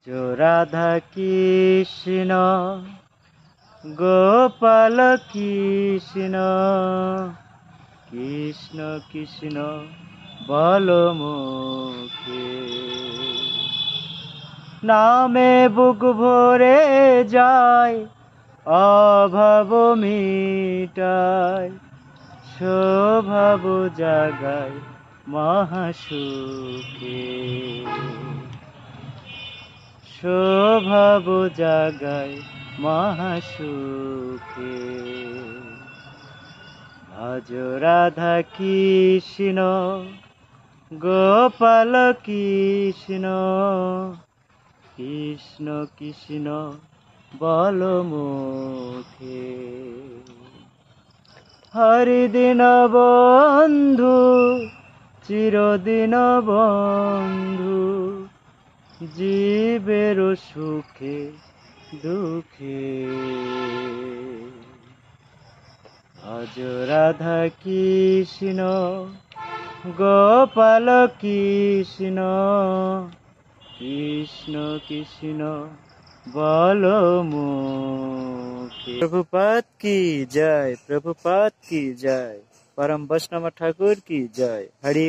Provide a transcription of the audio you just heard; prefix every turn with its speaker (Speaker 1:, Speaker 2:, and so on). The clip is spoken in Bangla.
Speaker 1: রাধা কৃষ্ণ গোপাল কৃষ্ণ কৃষ্ণ কৃষ্ণ বল মুখে, নামে বুক ভরে যায় অভাব মিটায়, স্বভাব জাগায় মহাসুখে, স্বভাব জাগায় মহাসুখে। ভজ রাধা কৃষ্ণ গোপাল কৃষ্ণ কৃষ্ণ কৃষ্ণ বল মুখে। হরিদিন বন্ধু চিরদিন বন্ধু, জীবের সুখে দুঃখে। ভজ রাধা কৃষ্ণ গোপাল কৃষ্ণ কৃষ্ণ কৃষ্ণ বল মুখে। प्रभुपाद की जय, प्रभुपाद की जय, परम वैष्णव ठाकुर की जय। हरि